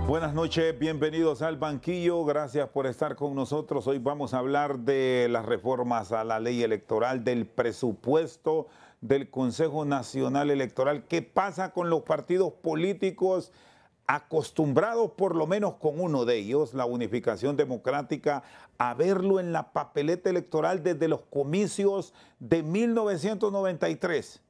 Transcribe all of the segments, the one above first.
Buenas noches, bienvenidos al banquillo, gracias por estar con nosotros. Hoy vamos a hablar de las reformas a la ley electoral, del presupuesto del Consejo Nacional Electoral. ¿Qué pasa con los partidos políticos acostumbrados, por lo menos con uno de ellos, la Unificación Democrática, a verlo en la papeleta electoral desde los comicios de 1993?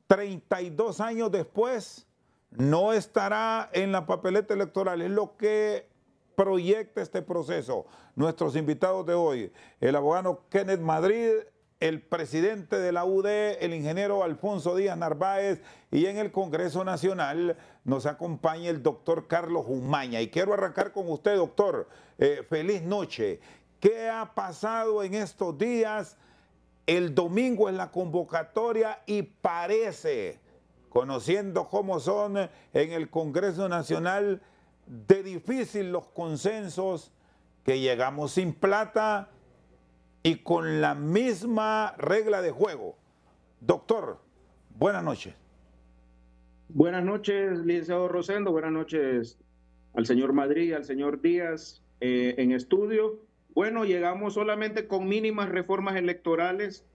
32 años después, no estará en la papeleta electoral, es lo que proyecta este proceso. Nuestros invitados de hoy, el abogado Kenneth Madrid, el presidente de la UD, el ingeniero Alfonso Díaz Narváez, y en el Congreso Nacional nos acompaña el doctor Carlos Umaña. Y quiero arrancar con usted, doctor. Feliz noche. ¿Qué ha pasado en estos días? El domingo es la convocatoria y parece, conociendo cómo son en el Congreso Nacional, de difícil los consensos, que llegamos sin plata y con la misma regla de juego. Doctor, buenas noches. Buenas noches, licenciado Rosendo. Buenas noches al señor Madrid, al señor Díaz en estudio. Bueno, llegamos solamente con mínimas reformas electorales,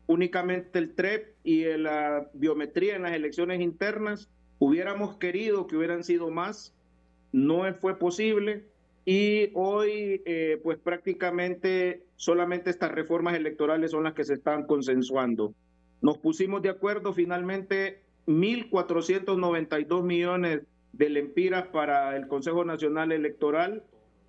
únicamente el TREP y la biometría en las elecciones internas. Hubiéramos querido que hubieran sido más, no fue posible, y hoy pues prácticamente solamente estas reformas electorales son las que se están consensuando. Nos pusimos de acuerdo finalmente 1.492 millones de lempiras para el Consejo Nacional Electoral.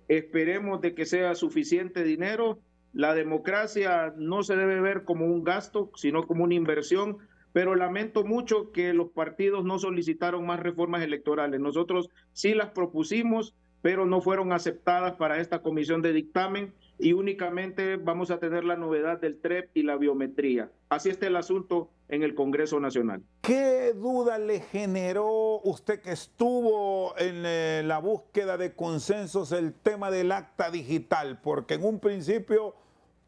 Esperemos de que sea suficiente dinero. La democracia no se debe ver como un gasto, sino como una inversión, pero lamento mucho que los partidos no solicitaron más reformas electorales. Nosotros sí las propusimos, pero no fueron aceptadas para esta comisión de dictamen, y únicamente vamos a tener la novedad del TREP y la biometría. Así está el asunto en el Congreso Nacional. ¿Qué duda le generó usted, que estuvo en la búsqueda de consensos, el tema del acta digital? Porque en un principio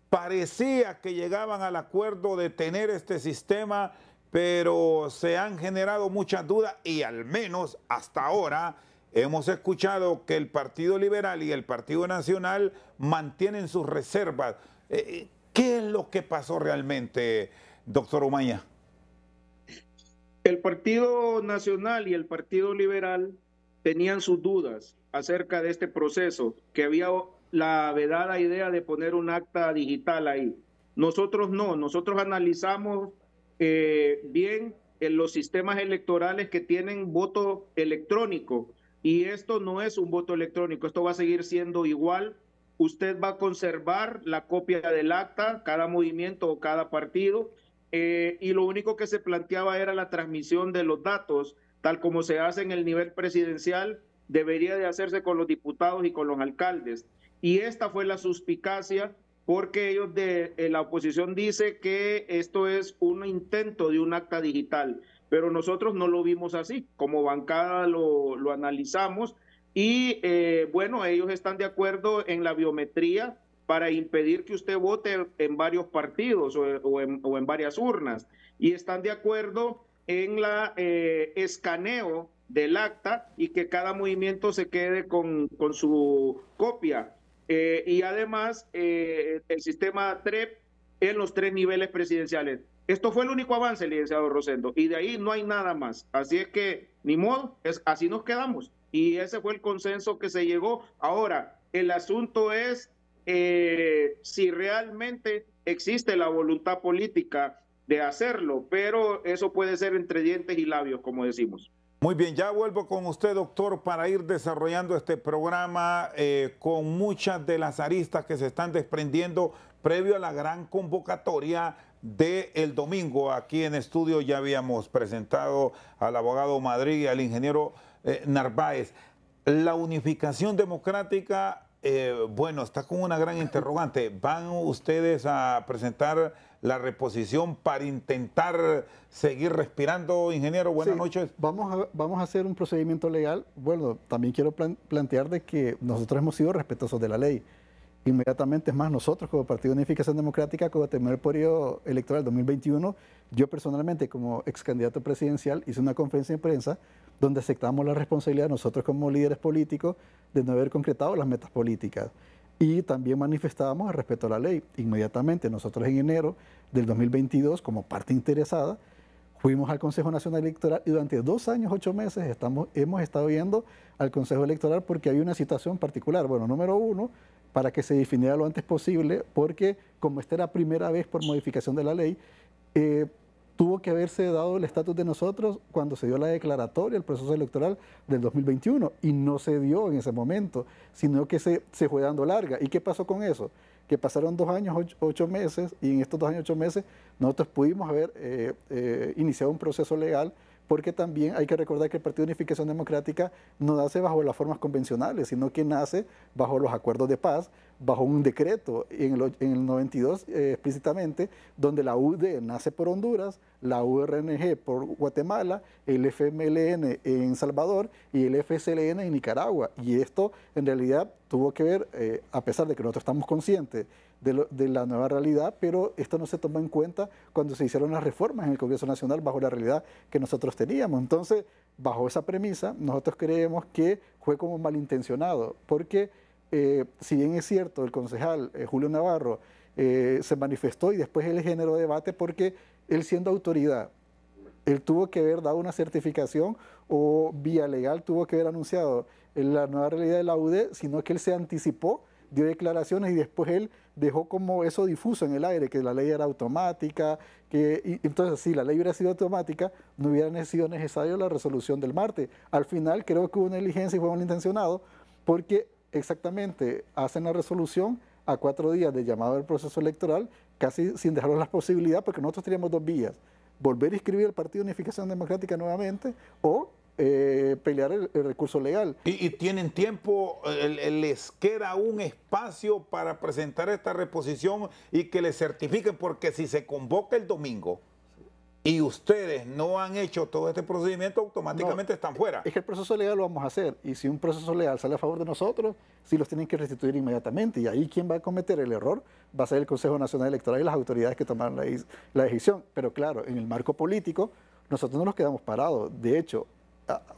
parecía que llegaban al acuerdo de tener este sistema, pero se han generado muchas dudas y al menos hasta ahora hemos escuchado que el Partido Liberal y el Partido Nacional mantienen sus reservas. ¿Qué es lo que pasó realmente, doctor Umaña? El Partido Nacional y el Partido Liberal tenían sus dudas acerca de este proceso, que había la vedada idea de poner un acta digital ahí. Nosotros no, nosotros analizamos bien en los sistemas electorales que tienen voto electrónico, y esto no es un voto electrónico, esto va a seguir siendo igual. Usted va a conservar la copia del acta, cada movimiento o cada partido, y lo único que se planteaba era la transmisión de los datos, tal como se hace en el nivel presidencial, debería de hacerse con los diputados y con los alcaldes. Y esta fue la suspicacia, porque ellos de la oposición dice que esto es un intento de un acta digital, pero nosotros no lo vimos así. Como bancada lo analizamos, y bueno, ellos están de acuerdo en la biometría para impedir que usted vote en varios partidos o en varias urnas, y están de acuerdo en la escaneo del acta y que cada movimiento se quede con su copia. Y además el sistema TREP en los 3 niveles presidenciales. Esto fue el único avance, licenciado Rosendo, y de ahí no hay nada más. Así es que, ni modo, así nos quedamos. Y ese fue el consenso que se llegó. Ahora, el asunto es si realmente existe la voluntad política de hacerlo, pero eso puede ser entre dientes y labios, como decimos. Muy bien, ya vuelvo con usted, doctor, para ir desarrollando este programa con muchas de las aristas que se están desprendiendo previo a la gran convocatoria del domingo. Aquí en estudio ya habíamos presentado al abogado Madrid y al ingeniero Narváez. La Unificación Democrática, bueno, está con una gran interrogante. ¿Van ustedes a presentar la reposición para intentar seguir respirando, ingeniero? Buenas noches. Vamos a hacer un procedimiento legal. Bueno, también quiero plantear de que nosotros hemos sido respetuosos de la ley. Inmediatamente, es más, nosotros como Partido de Unificación Democrática, como terminó el periodo electoral 2021, yo personalmente como ex candidato presidencial hice una conferencia de prensa donde aceptamos la responsabilidad nosotros como líderes políticos de no haber concretado las metas políticas. Y también manifestábamos el respeto a la ley. Inmediatamente nosotros en enero del 2022, como parte interesada, fuimos al Consejo Nacional Electoral y durante 2 años, 8 meses hemos estado yendo al Consejo Electoral porque había una situación particular. Bueno, número uno, para que se definiera lo antes posible, porque como esta era la primera vez por modificación de la ley, tuvo que haberse dado el estatus de nosotros cuando se dio la declaratoria, el proceso electoral del 2021, y no se dio en ese momento, sino que se fue dando larga. ¿Y qué pasó con eso? Que pasaron 2 años, 8 meses, y en estos 2 años, 8 meses, nosotros pudimos haber iniciado un proceso legal, porque también hay que recordar que el Partido de Unificación Democrática no nace bajo las formas convencionales, sino que nace bajo los acuerdos de paz, bajo un decreto en el 92 explícitamente, donde la UD nace por Honduras, la URNG por Guatemala, el FMLN en Salvador y el FSLN en Nicaragua. Y esto en realidad tuvo que ver, a pesar de que nosotros estamos conscientes de la nueva realidad, pero esto no se tomó en cuenta cuando se hicieron las reformas en el Congreso Nacional bajo la realidad que nosotros teníamos. Entonces, bajo esa premisa, nosotros creemos que fue como malintencionado, porque si bien es cierto, el concejal Julio Navarro se manifestó y después él generó debate porque él siendo autoridad, él tuvo que haber dado una certificación o vía legal tuvo que haber anunciado la nueva realidad de la UD, sino que él se anticipó, dio declaraciones y después él dejó como eso difuso en el aire, que la ley era automática, entonces si la ley hubiera sido automática, no hubiera sido necesario la resolución del martes. Al final creo que hubo una negligencia y fue malintencionado, porque exactamente hacen la resolución a 4 días de llamado del proceso electoral, casi sin dejarnos la posibilidad, porque nosotros teníamos 2 vías, volver a inscribir el Partido de Unificación Democrática nuevamente o pelear el recurso legal. ¿Y tienen tiempo, les queda un espacio para presentar esta reposición y que les certifiquen? Porque si se convoca el domingo y ustedes no han hecho todo este procedimiento, automáticamente están fuera. Es que el proceso legal lo vamos a hacer, y si un proceso legal sale a favor de nosotros, sí los tienen que restituir inmediatamente, y ahí quien va a cometer el error va a ser el Consejo Nacional Electoral y las autoridades que toman la decisión. Pero claro, en el marco político, nosotros no nos quedamos parados. De hecho,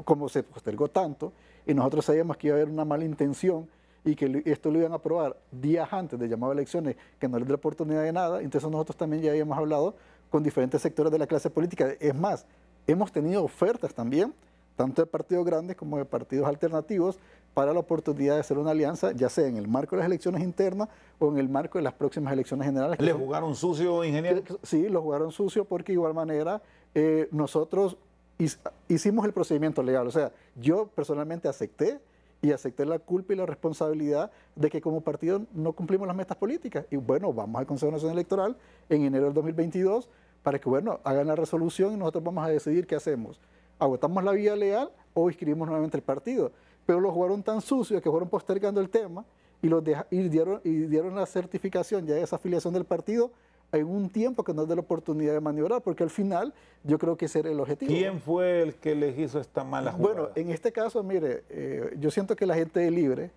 como se postergó tanto, y nosotros sabíamos que iba a haber una mala intención y que esto lo iban a aprobar días antes de llamado a elecciones, que no les dio oportunidad de nada, entonces nosotros también ya habíamos hablado con diferentes sectores de la clase política. Es más, hemos tenido ofertas también, tanto de partidos grandes como de partidos alternativos, para la oportunidad de hacer una alianza, ya sea en el marco de las elecciones internas o en el marco de las próximas elecciones generales. ¿Le jugaron sucio, ingeniero? Sí, lo jugaron sucio porque de igual manera nosotros hicimos el procedimiento legal. O sea, yo personalmente acepté la culpa y la responsabilidad de que como partido no cumplimos las metas políticas. Y bueno, vamos al Consejo Nacional Electoral en enero del 2022 para que, bueno, hagan la resolución y nosotros vamos a decidir qué hacemos. ¿Agotamos la vía legal o inscribimos nuevamente el partido? Pero lo jugaron tan sucio que fueron postergando el tema y dieron la certificación ya de esa afiliación del partido en un tiempo que nos dé la oportunidad de maniobrar, porque al final yo creo que ese era el objetivo. ¿Quién fue el que les hizo esta mala jugada? Bueno, en este caso, mire, yo siento que la gente de Libre,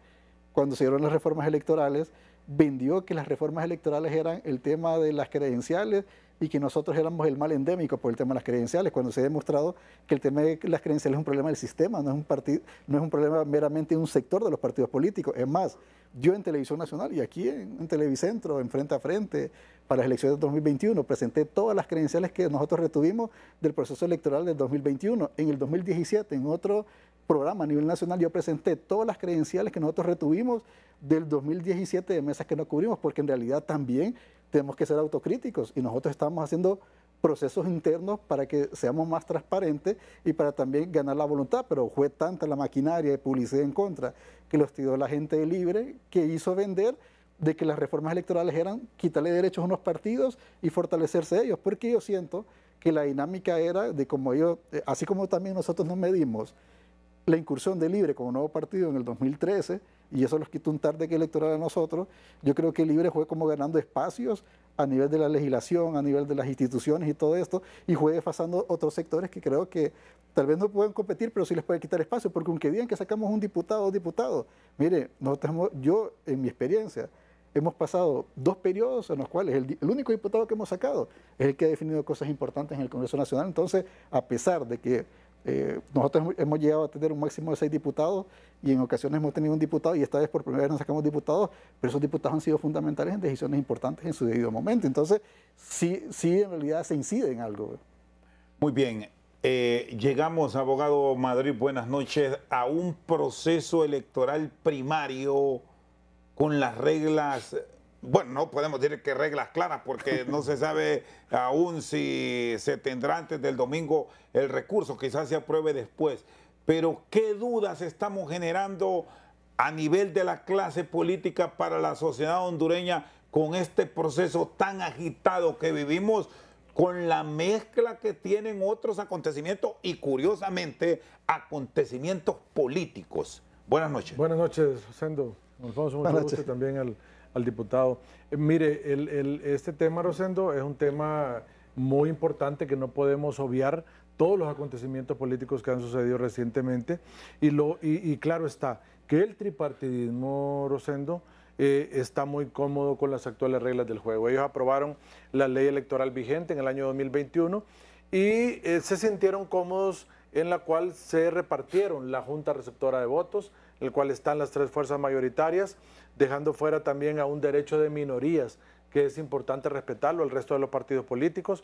cuando se dieron las reformas electorales, vendió que las reformas electorales eran el tema de las credenciales y que nosotros éramos el mal endémico por el tema de las credenciales, cuando se ha demostrado que el tema de las credenciales es un problema del sistema, no es un problema meramente de un sector de los partidos políticos. Es más, yo en Televisión Nacional y aquí en Televicentro, en Frente a Frente, para las elecciones de 2021, presenté todas las credenciales que nosotros retuvimos del proceso electoral del 2021. En el 2017, en otro programa a nivel nacional, yo presenté todas las credenciales que nosotros retuvimos del 2017 de mesas que no cubrimos, porque en realidad también tenemos que ser autocríticos y nosotros estamos haciendo procesos internos para que seamos más transparentes y para también ganar la voluntad, pero fue tanta la maquinaria de publicidad en contra que los tiró la gente de Libre, que hizo vender de que las reformas electorales eran quitarle derechos a unos partidos y fortalecerse ellos, porque yo siento que la dinámica era de como ellos, así como también nosotros nos medimos la incursión de Libre como nuevo partido en el 2013, y eso los quitó un tarde que electoral a nosotros, yo creo que Libre fue como ganando espacios a nivel de la legislación, a nivel de las instituciones y todo esto, y fue desfasando otros sectores que creo que tal vez no pueden competir, pero sí les puede quitar espacio, porque aunque digan que sacamos un diputado o diputado, mire, yo en mi experiencia, hemos pasado 2 periodos en los cuales el único diputado que hemos sacado es el que ha definido cosas importantes en el Congreso Nacional. Entonces, a pesar de que Nosotros hemos llegado a tener un máximo de 6 diputados y en ocasiones hemos tenido un diputado y esta vez por primera vez nos sacamos diputados, pero esos diputados han sido fundamentales en decisiones importantes en su debido momento. Entonces, sí en realidad se incide en algo. Muy bien. Llegamos, abogado Madrid, buenas noches, a un proceso electoral primario con las reglas, bueno, no podemos decir que reglas claras porque no se sabe aún si se tendrá antes del domingo el recurso, quizás se apruebe después. Pero ¿qué dudas estamos generando a nivel de la clase política para la sociedad hondureña con este proceso tan agitado que vivimos, con la mezcla que tienen otros acontecimientos y curiosamente acontecimientos políticos? Buenas noches. Buenas noches, Rosendo. Alfonso, mucho gusto también al diputado. Mire, este tema, Rosendo, es un tema muy importante que no podemos obviar todos los acontecimientos políticos que han sucedido recientemente y claro está que el tripartidismo, Rosendo, está muy cómodo con las actuales reglas del juego. Ellos aprobaron la ley electoral vigente en el año 2021 y se sintieron cómodos en la cual se repartieron la Junta Receptora de Votos, en el cual están las 3 fuerzas mayoritarias, dejando fuera también a un derecho de minorías, que es importante respetarlo, el resto de los partidos políticos,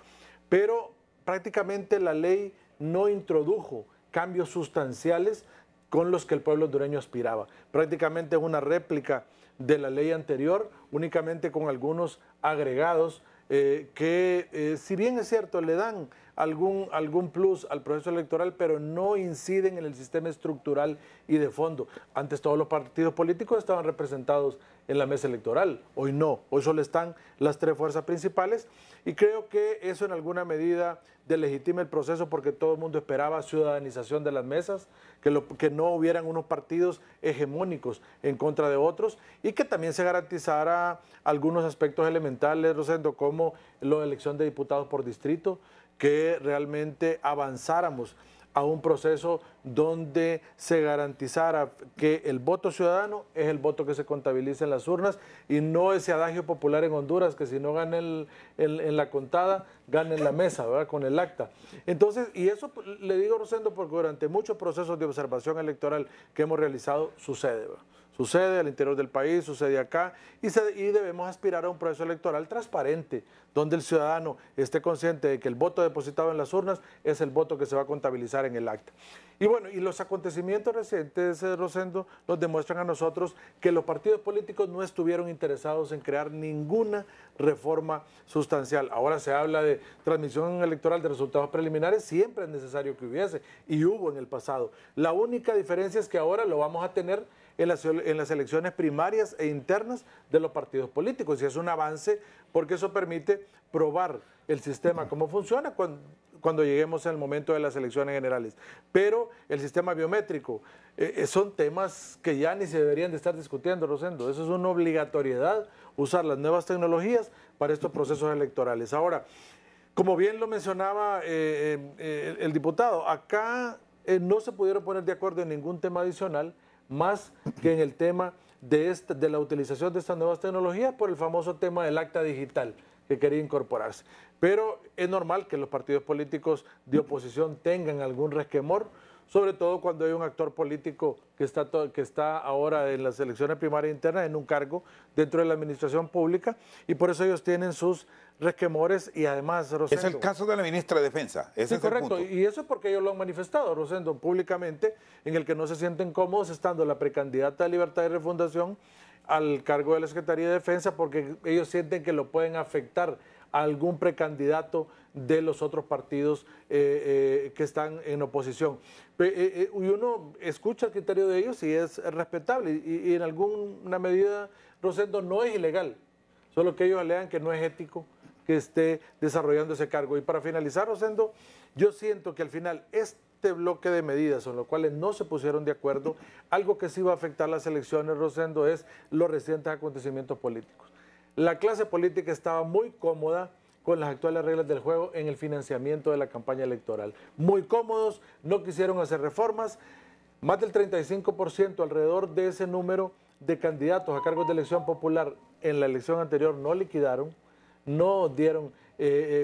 pero prácticamente la ley no introdujo cambios sustanciales con los que el pueblo hondureño aspiraba. Prácticamente es una réplica de la ley anterior, únicamente con algunos agregados que, si bien es cierto, le dan algún plus al proceso electoral, pero no inciden en el sistema estructural y de fondo. Antes todos los partidos políticos estaban representados en la mesa electoral, hoy no, hoy solo están las 3 fuerzas principales y creo que eso en alguna medida delegitima el proceso porque todo el mundo esperaba ciudadanización de las mesas, que no hubieran unos partidos hegemónicos en contra de otros y que también se garantizara algunos aspectos elementales, Rosendo, como la elección de diputados por distrito, que realmente avanzáramos a un proceso donde se garantizara que el voto ciudadano es el voto que se contabiliza en las urnas y no ese adagio popular en Honduras que si no gana en la contada, gana en la mesa, ¿verdad? Con el acta. Entonces, y eso le digo, Rosendo, porque durante muchos procesos de observación electoral que hemos realizado sucede, ¿verdad? Sucede al interior del país, sucede acá y debemos aspirar a un proceso electoral transparente, donde el ciudadano esté consciente de que el voto depositado en las urnas es el voto que se va a contabilizar en el acta. Y bueno, y los acontecimientos recientes, Rosendo, nos demuestran a nosotros que los partidos políticos no estuvieron interesados en crear ninguna reforma sustancial. Ahora se habla de transmisión electoral de resultados preliminares, siempre es necesario que hubiese y hubo en el pasado. La única diferencia es que ahora lo vamos a tener en las elecciones primarias e internas de los partidos políticos y es un avance porque eso permite probar el sistema, cómo funciona cuando lleguemos al momento de las elecciones generales. Pero el sistema biométrico son temas que ya ni se deberían de estar discutiendo, Rosendo. Eso es una obligatoriedad, usar las nuevas tecnologías para estos procesos electorales. Ahora, como bien lo mencionaba el diputado, acá no se pudieron poner de acuerdo en ningún tema adicional, más que en el tema de la utilización de estas nuevas tecnologías por el famoso tema del acta digital que quería incorporarse. Pero es normal que los partidos políticos de oposición tengan algún resquemor, sobre todo cuando hay un actor político que está ahora en las elecciones primarias internas en un cargo dentro de la administración pública y por eso ellos tienen sus resquemores y además, Rosendo... Es el caso de la ministra de Defensa. Ese sí, es correcto, el punto. Y eso es porque ellos lo han manifestado, Rosendo, públicamente, en el que no se sienten cómodos estando la precandidata de Libertad y Refundación al cargo de la Secretaría de Defensa porque ellos sienten que lo pueden afectar a algún precandidato de los otros partidos que están en oposición. Y uno escucha el criterio de ellos y es respetable y en alguna medida, Rosendo, no es ilegal, solo que ellos alegan que no es ético que esté desarrollando ese cargo. Y para finalizar, Rosendo, yo siento que al final este bloque de medidas en los cuales no se pusieron de acuerdo, algo que sí va a afectar las elecciones, Rosendo, es los recientes acontecimientos políticos. La clase política estaba muy cómoda con las actuales reglas del juego en el financiamiento de la campaña electoral. Muy cómodos, no quisieron hacer reformas. Más del 35%, alrededor de ese número de candidatos a cargos de elección popular en la elección anterior no liquidaron, no dieron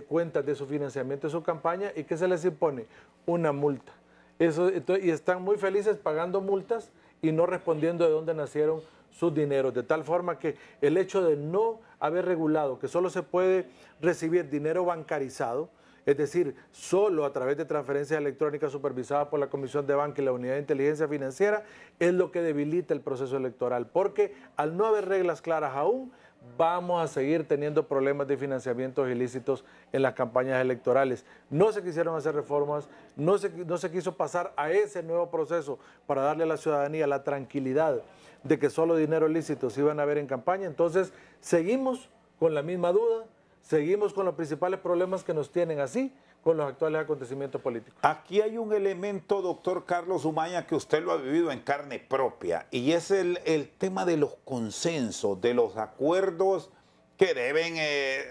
cuentas de su financiamiento de su campaña. ¿Y qué se les impone? Una multa. Y están muy felices pagando multas y no respondiendo de dónde nacieron sus dineros, de tal forma que el hecho de no haber regulado que solo se puede recibir dinero bancarizado, es decir, solo a través de transferencias electrónicas supervisadas por la Comisión de Banca y la Unidad de Inteligencia Financiera, es lo que debilita el proceso electoral, porque al no haber reglas claras aún, vamos a seguir teniendo problemas de financiamientos ilícitos en las campañas electorales. No se quisieron hacer reformas, no se quiso pasar a ese nuevo proceso para darle a la ciudadanía la tranquilidad de que solo dinero ilícito se iban a ver en campaña. Entonces, seguimos con la misma duda, seguimos con los principales problemas que nos tienen así con los actuales acontecimientos políticos. Aquí hay un elemento, doctor Carlos Umaña, que usted lo ha vivido en carne propia, y es el tema de los consensos, de los acuerdos que deben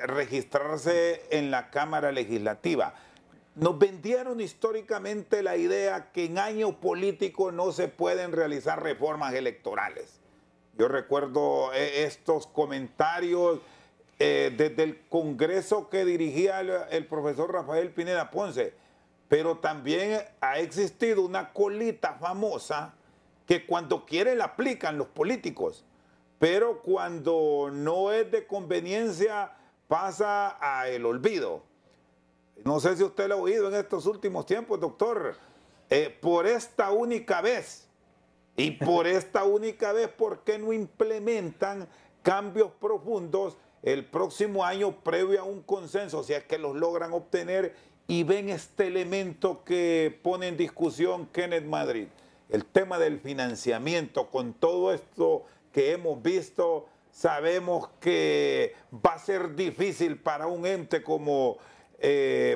registrarse en la Cámara Legislativa. Nos vendieron históricamente la idea que en año político no se pueden realizar reformas electorales. Yo recuerdo estos comentarios desde el Congreso que dirigía el profesor Rafael Pineda Ponce, pero también ha existido una colita famosa que cuando quieren la aplican los políticos, pero cuando no es de conveniencia pasa a el olvido. No sé si usted lo ha oído en estos últimos tiempos, doctor. Por esta única vez, y por esta única vez, ¿por qué no implementan cambios profundos el próximo año previo a un consenso, si es que los logran obtener, y ven este elemento que pone en discusión Kenneth Madrid? El tema del financiamiento. Con todo esto que hemos visto, sabemos que va a ser difícil para un ente como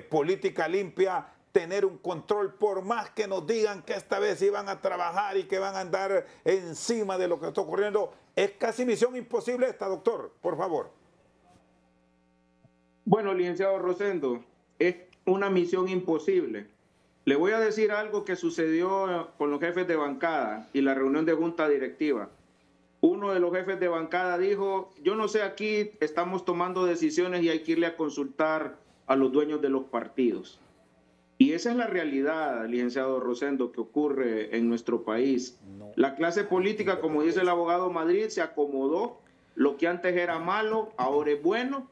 Política Limpia tener un control, por más que nos digan que esta vez iban a trabajar y que van a andar encima de lo que está ocurriendo. Es casi misión imposible esta, doctor, por favor. Bueno, licenciado Rosendo, es una misión imposible. Le voy a decir algo que sucedió con los jefes de bancada y la reunión de junta directiva. Uno de los jefes de bancada dijo, yo no sé, aquí estamos tomando decisiones y hay que irle a consultar a los dueños de los partidos. Y esa es la realidad, licenciado Rosendo, que ocurre en nuestro país. La clase política, como dice el abogado Madrid, se acomodó. Lo que antes era malo, ahora es bueno.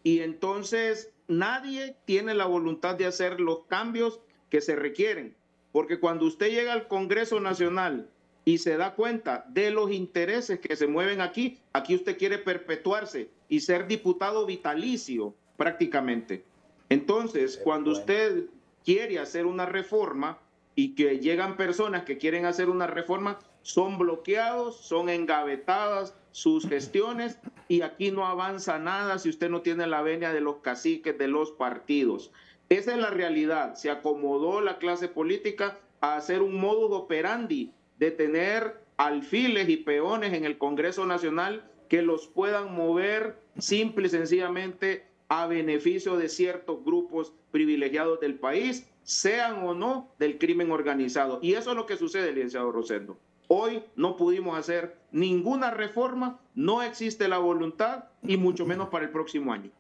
Y entonces nadie tiene la voluntad de hacer los cambios que se requieren. Porque cuando usted llega al Congreso Nacional y se da cuenta de los intereses que se mueven aquí, aquí usted quiere perpetuarse y ser diputado vitalicio prácticamente. Entonces, cuando usted quiere hacer una reforma y que llegan personas que quieren hacer una reforma, son bloqueados, son engavetadas sus gestiones y aquí no avanza nada si usted no tiene la venia de los caciques de los partidos. Esa es la realidad. Se acomodó la clase política a hacer un modus operandi de tener alfiles y peones en el Congreso Nacional que los puedan mover simple y sencillamente a beneficio de ciertos grupos privilegiados del país, sean o no del crimen organizado. Y eso es lo que sucede, licenciado Rosendo. Hoy no pudimos hacer ninguna reforma, no existe la voluntad y mucho menos para el próximo año.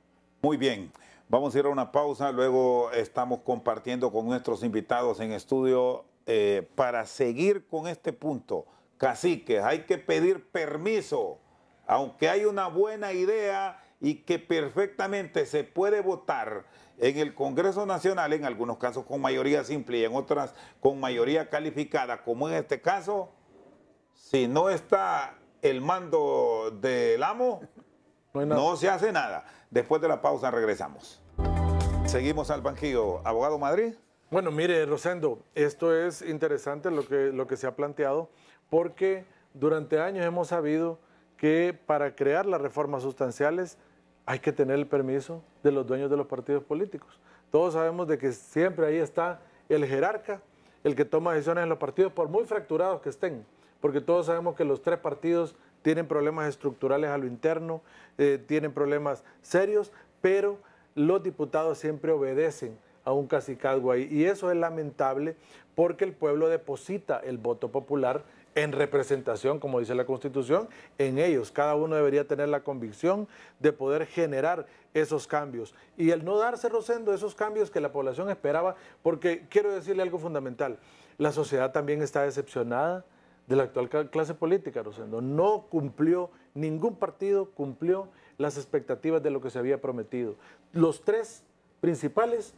Muy bien, vamos a ir a una pausa, luego estamos compartiendo con nuestros invitados en estudio para seguir con este punto. Caciques, hay que pedir permiso, aunque hay una buena idea y que perfectamente se puede votar en el Congreso Nacional, en algunos casos con mayoría simple y en otras con mayoría calificada, como en este caso. Si no está el mando del amo, no se hace nada. Después de la pausa regresamos. Seguimos al banquillo. Abogado Madrid. Bueno, mire, Rosendo, esto es interesante lo que se ha planteado, porque durante años hemos sabido que para crear las reformas sustanciales hay que tener el permiso de los dueños de los partidos políticos. Todos sabemos de que siempre ahí está el jerarca, el que toma decisiones en los partidos, por muy fracturados que estén, porque todos sabemos que los tres partidos tienen problemas estructurales a lo interno, tienen problemas serios, pero los diputados siempre obedecen a un cacicazgo ahí. Y eso es lamentable porque el pueblo deposita el voto popular en representación, como dice la Constitución, en ellos. Cada uno debería tener la convicción de poder generar esos cambios. Y el no darse, Rosendo, esos cambios que la población esperaba, porque quiero decirle algo fundamental. la sociedad también está decepcionada de la actual clase política, Rosendo. No cumplió, ningún partido cumplió las expectativas de lo que se había prometido. Los tres principales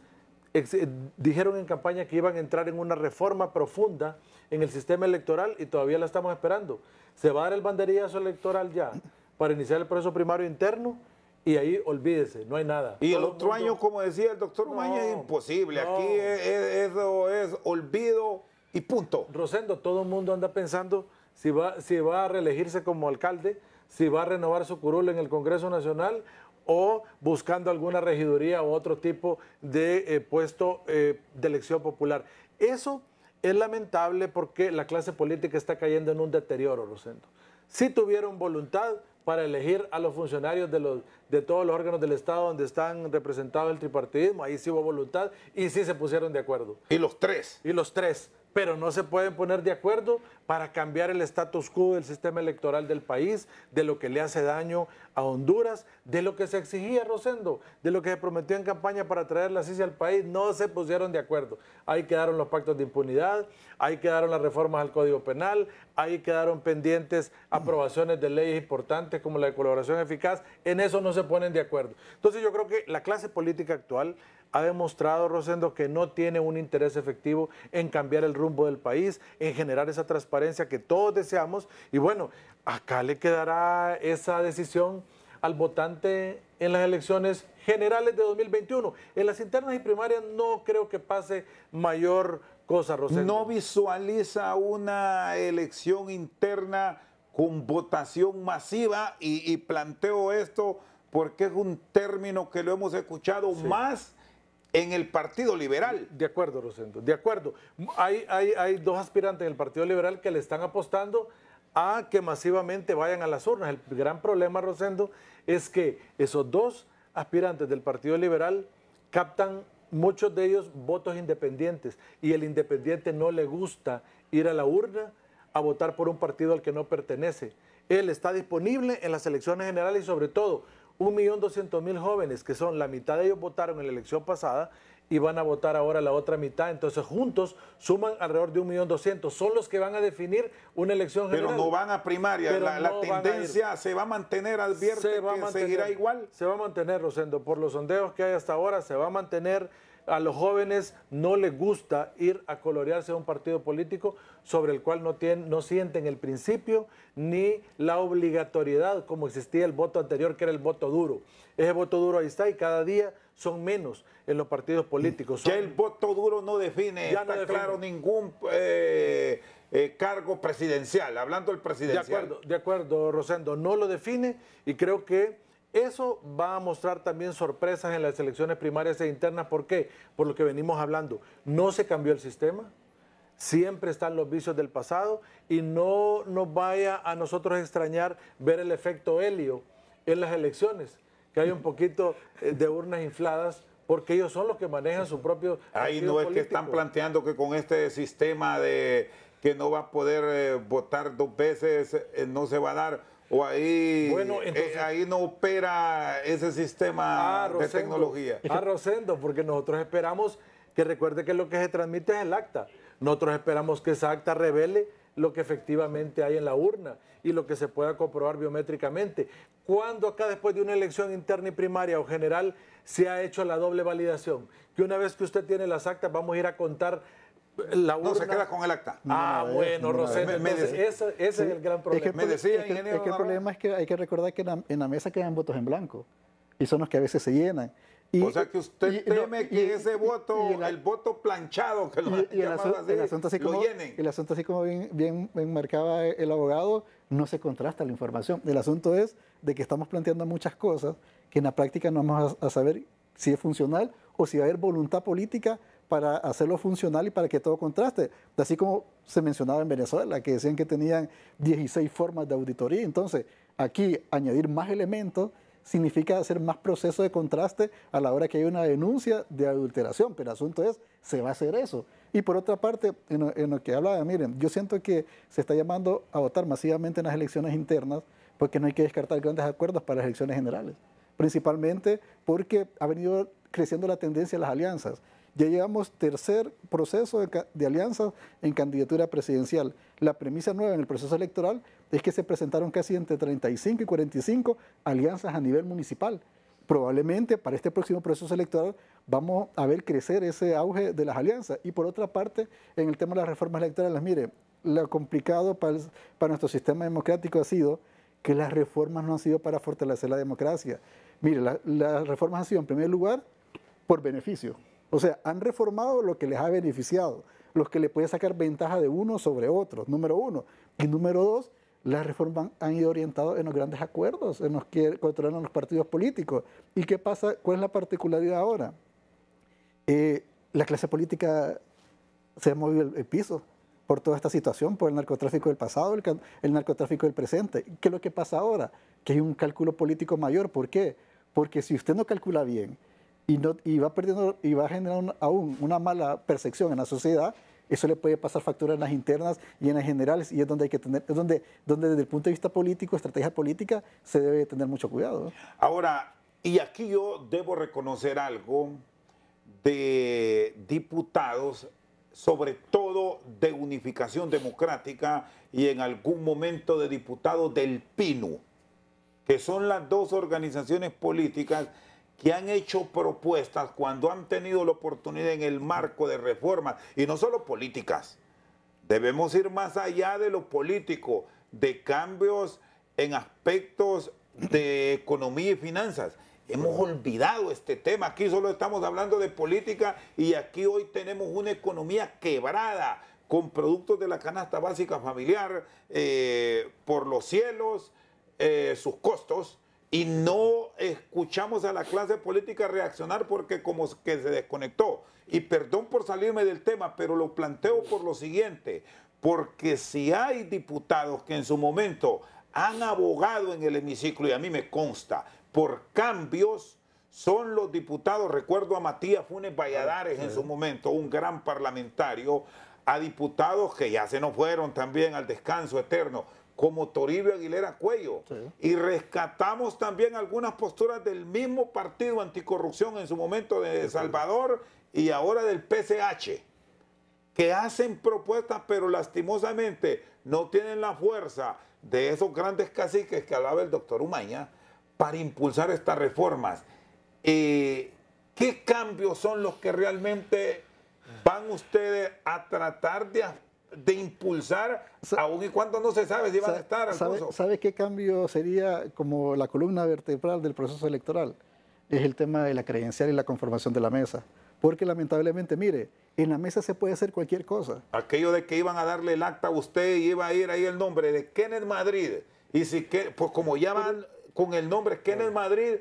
dijeron en campaña que iban a entrar en una reforma profunda en el sistema electoral y todavía la estamos esperando. Se va a dar el banderillazo electoral ya para iniciar el proceso primario interno y ahí olvídese, no hay nada. Y el otro año, como decía el doctor Umaña, es imposible. Aquí eso es olvido y punto. Rosendo, todo el mundo anda pensando si va a reelegirse como alcalde, si va a renovar su curul en el Congreso Nacional o buscando alguna regiduría o otro tipo de puesto de elección popular. Eso es lamentable porque la clase política está cayendo en un deterioro, Rosendo. Si tuvieron voluntad para elegir a los funcionarios de todos los órganos del Estado donde están representados el tripartidismo, ahí sí hubo voluntad y sí se pusieron de acuerdo. Y los tres. Y los tres. Pero no se pueden poner de acuerdo para cambiar el status quo del sistema electoral del país, de lo que le hace daño a Honduras, de lo que se exigía, Rosendo, de lo que se prometió en campaña para traer la CICI al país, no se pusieron de acuerdo. Ahí quedaron los pactos de impunidad, ahí quedaron las reformas al Código Penal, ahí quedaron pendientes aprobaciones de leyes importantes como la de colaboración eficaz, en eso no se ponen de acuerdo. Entonces yo creo que la clase política actual ha demostrado, Rosendo, que no tiene un interés efectivo en cambiar el rumbo del país, en generar esa transparencia que todos deseamos. Y bueno, acá le quedará esa decisión al votante en las elecciones generales de 2021. En las internas y primarias no creo que pase mayor cosa, Rosendo. ¿No visualiza una elección interna con votación masiva? Y planteo esto porque es un término que lo hemos escuchado más en el Partido Liberal. De acuerdo, Rosendo, de acuerdo. Hay dos aspirantes en el Partido Liberal que le están apostando a que masivamente vayan a las urnas. El gran problema, Rosendo, es que esos dos aspirantes del Partido Liberal captan muchos de ellos votos independientes y el independiente no le gusta ir a la urna a votar por un partido al que no pertenece. Él está disponible en las elecciones generales y sobre todo 1.200.000 jóvenes, que son la mitad de ellos votaron en la elección pasada y van a votar ahora la otra mitad. Entonces juntos suman alrededor de 1.200.000. Son los que van a definir una elección general. Pero no van a primaria. La tendencia se va a mantener, advierte que seguirá igual. Se va a mantener, Rosendo. Por los sondeos que hay hasta ahora, se va a mantener. A los jóvenes no les gusta ir a colorearse a un partido político sobre el cual no sienten el principio ni la obligatoriedad como existía el voto anterior, que era el voto duro. Ese voto duro ahí está y cada día son menos en los partidos políticos. Ya el voto duro no define, ya está claro, ningún cargo presidencial, hablando del presidencial. De acuerdo, Rosendo, no lo define y creo que eso va a mostrar también sorpresas en las elecciones primarias e internas. ¿Por qué? Por lo que venimos hablando. No se cambió el sistema, siempre están los vicios del pasado y no nos vaya a nosotros extrañar ver el efecto helio en las elecciones, que hay un poquito de urnas infladas porque ellos son los que manejan su propio ahí no es político. Que están planteando que con este sistema de que no va a poder votar dos veces, no se va a dar. O ahí, bueno, entonces, ahí no opera ese sistema de tecnología. Rosendo, porque nosotros esperamos que recuerde que lo que se transmite es el acta. Nosotros esperamos que esa acta revele lo que efectivamente hay en la urna y lo que se pueda comprobar biométricamente. ¿Cuándo acá, después de una elección interna y primaria o general, se ha hecho la doble validación? Que una vez que usted tiene las actas, vamos a ir a contar la urna. No se queda con el acta. Bueno, Rosendo, ese es el gran problema. Es que el problema es que hay que recordar que en la mesa quedan votos en blanco y son los que a veces se llenan. O sea que usted teme que ese voto, el voto planchado, que el asunto así como bien marcaba el abogado, no se contrasta la información. El asunto es de que estamos planteando muchas cosas que en la práctica no vamos a saber si es funcional o si va a haber voluntad política para hacerlo funcional y para que todo contraste. Así como se mencionaba en Venezuela, que decían que tenían 16 formas de auditoría. Entonces, aquí añadir más elementos significa hacer más proceso de contraste a la hora que hay una denuncia de adulteración. Pero el asunto es, ¿se va a hacer eso? Y por otra parte, en lo que hablaba, miren, yo siento que se está llamando a votar masivamente en las elecciones internas porque no hay que descartar grandes acuerdos para las elecciones generales. Principalmente porque ha venido creciendo la tendencia de las alianzas. ya llevamos tercer proceso de alianza en candidatura presidencial. La premisa nueva en el proceso electoral es que se presentaron casi entre 35 y 45 alianzas a nivel municipal. Probablemente para este próximo proceso electoral vamos a ver crecer ese auge de las alianzas. Y por otra parte, en el tema de las reformas electorales, mire, lo complicado para nuestro sistema democrático ha sido que las reformas no han sido para fortalecer la democracia. Mire, las reformas han sido en primer lugar por beneficio. O sea, han reformado lo que les ha beneficiado, los que le puede sacar ventaja de uno sobre otros, número uno. Y número dos, las reformas han ido orientadas en los grandes acuerdos, en los que controlan los partidos políticos. ¿Y qué pasa? ¿Cuál es la particularidad ahora? La clase política se ha movido el piso por toda esta situación, por el narcotráfico del pasado, el narcotráfico del presente. ¿Qué es lo que pasa ahora? Que hay un cálculo político mayor. ¿Por qué? Porque si usted no calcula bien y va perdiendo y va a generar aún una mala percepción en la sociedad, eso le puede pasar factura en las internas y en las generales, y es donde hay que tener, es donde desde el punto de vista político, estrategia política, se debe tener mucho cuidado. Ahora, y aquí yo debo reconocer algo de diputados, sobre todo de Unificación Democrática y en algún momento de diputados del PINU, que son las dos organizaciones políticas que han hecho propuestas cuando han tenido la oportunidad en el marco de reformas, y no solo políticas, debemos ir más allá de lo político, de cambios en aspectos de economía y finanzas. Hemos olvidado este tema, aquí solo estamos hablando de política y aquí hoy tenemos una economía quebrada con productos de la canasta básica familiar por los cielos, sus costos, y no escuchamos a la clase política reaccionar porque como que se desconectó. Y perdón por salirme del tema, pero lo planteo por lo siguiente, porque si hay diputados que en su momento han abogado en el hemiciclo, y a mí me consta, por cambios, son los diputados, recuerdo a Matías Funes Valladares en su momento, un gran parlamentario, a diputados que ya se nos fueron también al descanso eterno, como Toribio Aguilera Cuello. Sí. Y rescatamos también algunas posturas del mismo partido anticorrupción en su momento de Salvador y ahora del PCH, que hacen propuestas, pero lastimosamente no tienen la fuerza de esos grandes caciques que hablaba el doctor Umaña para impulsar estas reformas. ¿Qué cambios son los que realmente van ustedes a tratar de impulsar, aun y cuando no se sabe si van a estar? ¿Sabe qué cambio sería como la columna vertebral del proceso electoral? Es el tema de la credencial y la conformación de la mesa. Porque lamentablemente, mire, en la mesa se puede hacer cualquier cosa. Aquello de que iban a darle el acta a usted y iba a ir ahí el nombre de Kenneth Madrid. Y si que, pues como ya van con el nombre Kenneth Madrid,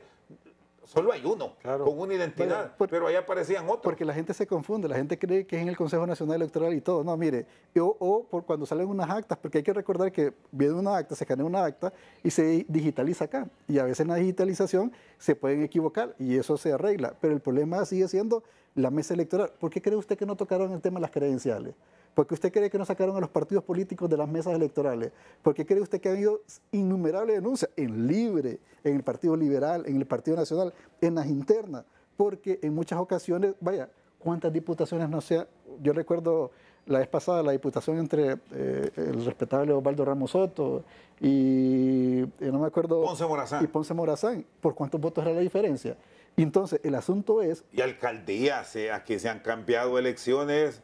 solo hay uno, con una identidad, pero ahí aparecían otros. Porque la gente se confunde, la gente cree que es en el Consejo Nacional Electoral y todo. No, mire, por cuando salen unas actas, porque hay que recordar que viene una acta, se escanea una acta y se digitaliza acá. Y a veces en la digitalización se pueden equivocar y eso se arregla. Pero el problema sigue siendo la mesa electoral. ¿Por qué cree usted que no tocaron el tema de las credenciales? ¿Por qué usted cree que no sacaron a los partidos políticos de las mesas electorales? ¿Por qué cree usted que ha habido innumerables denuncias en Libre, en el Partido Liberal, en el Partido Nacional, en las internas? Porque en muchas ocasiones, vaya, ¿cuántas diputaciones no sea? Yo recuerdo la vez pasada la diputación entre el respetable Osvaldo Ramos Soto y no me acuerdo... Ponce Morazán. Y Ponce Morazán. ¿Por cuántos votos era la diferencia? Y entonces el asunto es... Y alcaldías, aquí se han cambiado elecciones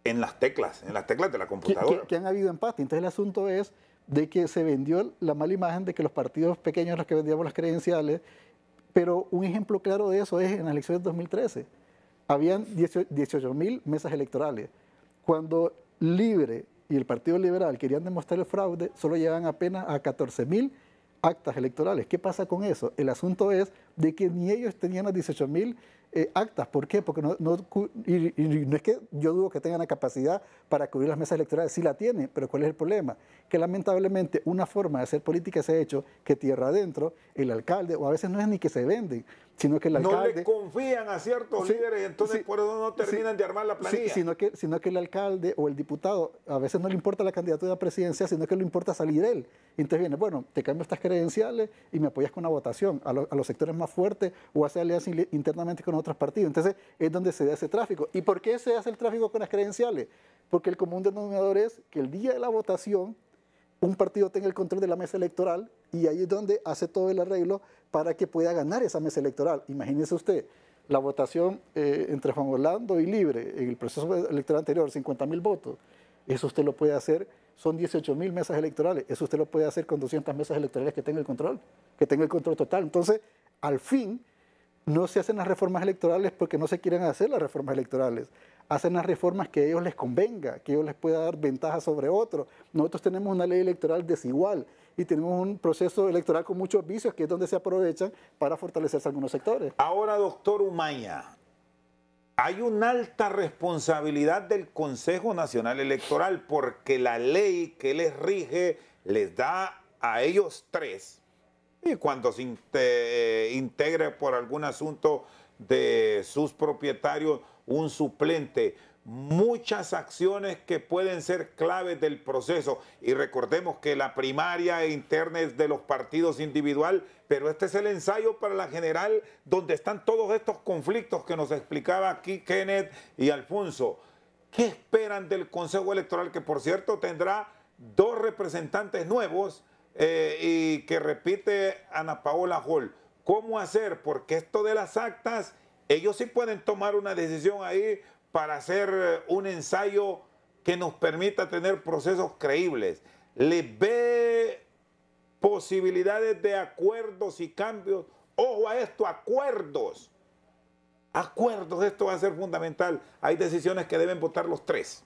en las teclas de la computadora. Que han habido empate. Entonces el asunto es de que se vendió la mala imagen de que los partidos pequeños los que vendíamos las credenciales, pero un ejemplo claro de eso es en las elecciones de 2013. Habían 18.000 mesas electorales. Cuando Libre y el Partido Liberal querían demostrar el fraude, solo llegan apenas a 14.000 actas electorales. ¿Qué pasa con eso? El asunto es de que ni ellos tenían las 18.000 actas. ¿Por qué? Porque no es que yo dudo que tengan la capacidad para cubrir las mesas electorales. Sí la tienen, pero ¿cuál es el problema? Que lamentablemente una forma de hacer política se ha hecho que tierra adentro, el alcalde, o a veces no es ni que se venden, sino que el alcalde... No le confían a ciertos líderes, entonces por eso no terminan de armar la planilla. Sino que el alcalde o el diputado a veces no le importa la candidatura presidencial, sino que le importa salir él. Y entonces viene, bueno, te cambio estas credenciales y me apoyas con una votación a los sectores más fuertes o hace alianzas internamente con otros partidos. Entonces es donde se da ese tráfico. ¿Y por qué se hace el tráfico con las credenciales? Porque el común denominador es que el día de la votación un partido tenga el control de la mesa electoral y ahí es donde hace todo el arreglo para que pueda ganar esa mesa electoral. Imagínese usted, la votación entre Juan Orlando y Libre en el proceso electoral anterior, 50.000 votos. Eso usted lo puede hacer, son 18.000 mesas electorales. Eso usted lo puede hacer con 200 mesas electorales que tenga el control total. Entonces, al fin, no se hacen las reformas electorales porque no se quieren hacer las reformas electorales. Hacen las reformas que a ellos les convenga, que ellos les pueda dar ventaja sobre otros. Nosotros tenemos una ley electoral desigual y tenemos un proceso electoral con muchos vicios que es donde se aprovechan para fortalecerse algunos sectores. Ahora, doctor Umaña, hay una alta responsabilidad del Consejo Nacional Electoral porque la ley que les rige les da a ellos 3 y cuando se integre por algún asunto de sus propietarios un suplente, muchas acciones que pueden ser claves del proceso. Y recordemos que la primaria interna es de los partidos individual, pero este es el ensayo para la general donde están todos estos conflictos que nos explicaba aquí Kenneth y Alfonso. ¿Qué esperan del Consejo Electoral, que por cierto tendrá 2 representantes nuevos y que repite Ana Paola Hall? ¿Cómo hacer? Porque esto de las actas, ellos sí pueden tomar una decisión ahí para hacer un ensayo que nos permita tener procesos creíbles. ¿Les ve posibilidades de acuerdos y cambios? Ojo a esto, acuerdos. Acuerdos, esto va a ser fundamental. Hay decisiones que deben votar los 3.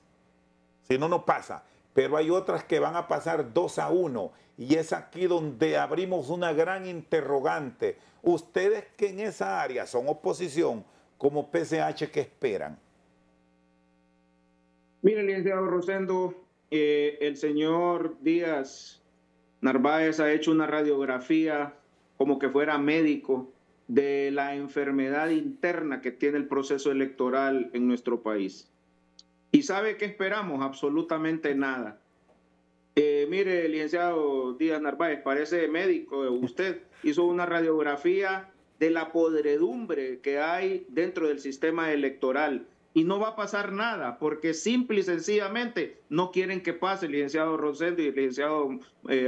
Si no, no pasa. Pero hay otras que van a pasar 2-1. Y es aquí donde abrimos una gran interrogante. Ustedes que en esa área son oposición, como PCH, ¿qué esperan? Mire, licenciado Rosendo, el señor Díaz Narváez ha hecho una radiografía como que fuera médico de la enfermedad interna que tiene el proceso electoral en nuestro país. ¿Y sabe qué esperamos? Absolutamente nada. Mire, licenciado Díaz Narváez, parece médico. Usted hizo una radiografía de la podredumbre que hay dentro del sistema electoral. Y no va a pasar nada, porque simple y sencillamente no quieren que pase, el licenciado Rosendo y el licenciado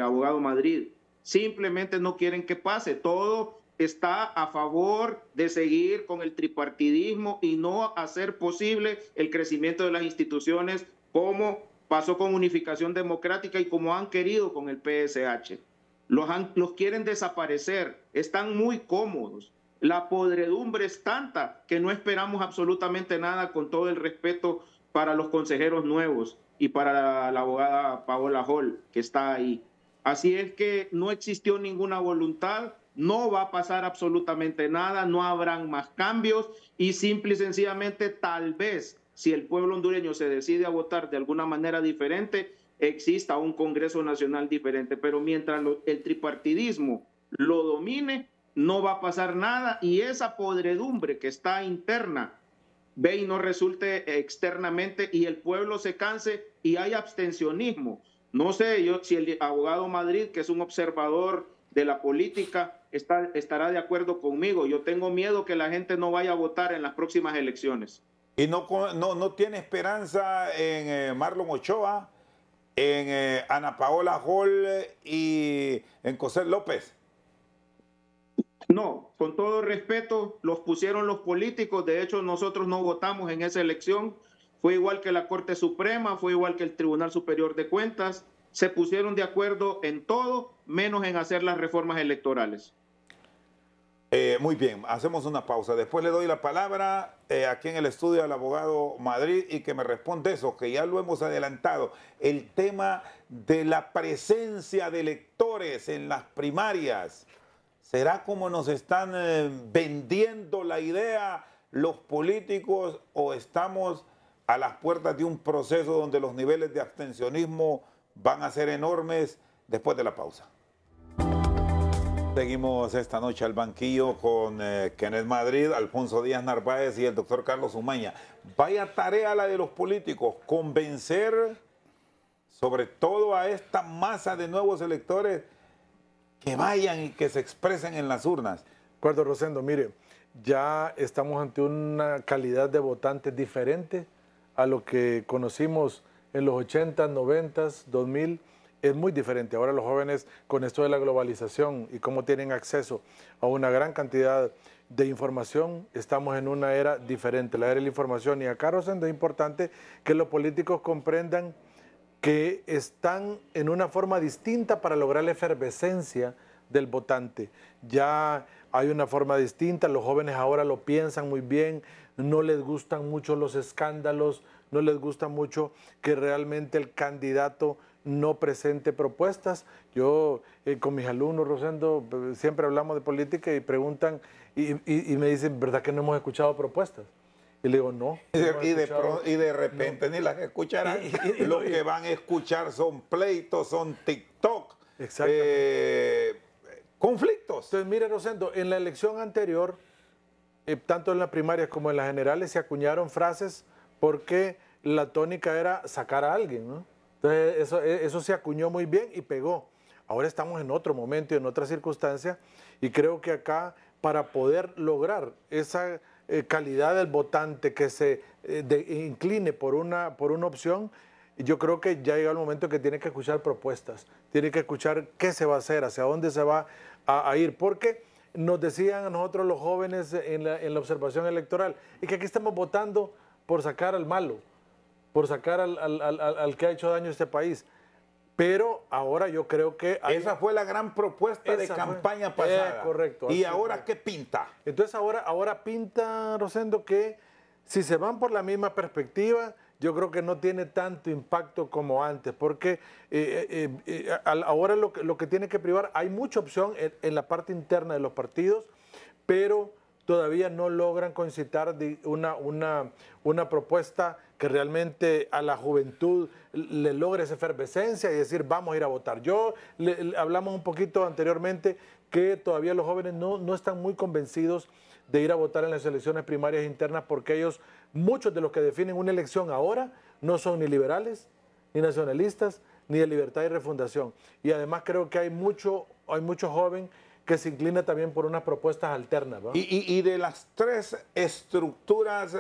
abogado Madrid. Simplemente no quieren que pase. Todo está a favor de seguir con el tripartidismo y no hacer posible el crecimiento de las instituciones como pasó con Unificación Democrática y como han querido con el PSH. Los quieren desaparecer, están muy cómodos. La podredumbre es tanta que no esperamos absolutamente nada, con todo el respeto para los consejeros nuevos y para la abogada Paola Hall, que está ahí. Así es que no existió ninguna voluntad, no va a pasar absolutamente nada, no habrán más cambios y simple y sencillamente tal vez si el pueblo hondureño se decide a votar de alguna manera diferente, exista un Congreso Nacional diferente. Pero mientras el tripartidismo lo domine, no va a pasar nada y esa podredumbre que está interna ve y no resulte externamente y el pueblo se canse y hay abstencionismo. No sé yo si el abogado Madrid, que es un observador de la política, estará de acuerdo conmigo. Yo tengo miedo que la gente no vaya a votar en las próximas elecciones. ¿Y no tiene esperanza en Marlon Ochoa, en Ana Paola Hall y en José López? No, con todo respeto, los pusieron los políticos. De hecho, nosotros no votamos en esa elección. Fue igual que la Corte Suprema, fue igual que el Tribunal Superior de Cuentas. Se pusieron de acuerdo en todo, menos en hacer las reformas electorales. Muy bien, hacemos una pausa. Después le doy la palabra aquí en el estudio al abogado Madrid y que me responde eso, que ya lo hemos adelantado. El tema de la presencia de electores en las primarias. ¿Será como nos están vendiendo la idea los políticos o estamos a las puertas de un proceso donde los niveles de abstencionismo van a ser enormes? Después de la pausa. Seguimos esta noche al banquillo con Kenneth Madrid, Alfonso Díaz Narváez y el doctor Carlos Umaña. Vaya tarea la de los políticos, convencer sobre todo a esta masa de nuevos electores que vayan y que se expresen en las urnas. De acuerdo, Rosendo, mire, ya estamos ante una calidad de votantes diferente a lo que conocimos en los 80, 90, 2000. Es muy diferente. Ahora los jóvenes, con esto de la globalización y cómo tienen acceso a una gran cantidad de información, estamos en una era diferente, la era de la información. Y acá, Rosendo, es importante que los políticos comprendan que están en una forma distinta para lograr la efervescencia del votante. Ya hay una forma distinta, los jóvenes ahora lo piensan muy bien, no les gustan mucho los escándalos, no les gusta mucho que realmente el candidato no presente propuestas. Yo con mis alumnos, Rosendo, siempre hablamos de política y preguntan y me dicen, ¿verdad que no hemos escuchado propuestas? Y le digo, no. Y de repente no, ni las escucharán. Lo que van a escuchar son pleitos, son TikTok, conflictos. Entonces, mire, Rosendo, en la elección anterior, tanto en las primarias como en las generales, se acuñaron frases porque la tónica era sacar a alguien, ¿no? Entonces, eso se acuñó muy bien y pegó. Ahora estamos en otro momento y en otra circunstancia, y creo que acá, para poder lograr esa calidad del votante que se incline por una opción, yo creo que ya llega el momento que tiene que escuchar propuestas, tiene que escuchar qué se va a hacer, hacia dónde se va a ir, porque nos decían a nosotros los jóvenes en la observación electoral, y que aquí estamos votando por sacar al malo, por sacar al que ha hecho daño a este país. Pero ahora yo creo que... Esa fue la gran propuesta de campaña pasada. Correcto. ¿Y ahora qué pinta? Entonces ahora pinta, Rosendo, que si se van por la misma perspectiva, yo creo que no tiene tanto impacto como antes, porque ahora lo que tiene que privar, hay mucha opción en la parte interna de los partidos, pero todavía no logran concitar una propuesta que realmente a la juventud le logre esa efervescencia y decir, vamos a ir a votar. Hablamos un poquito anteriormente que todavía los jóvenes no están muy convencidos de ir a votar en las elecciones primarias internas, porque muchos de los que definen una elección ahora no son ni liberales, ni nacionalistas, ni de libertad y refundación. Y además creo que hay mucho joven que se inclina también por unas propuestas alternas, ¿no? Y de las tres estructuras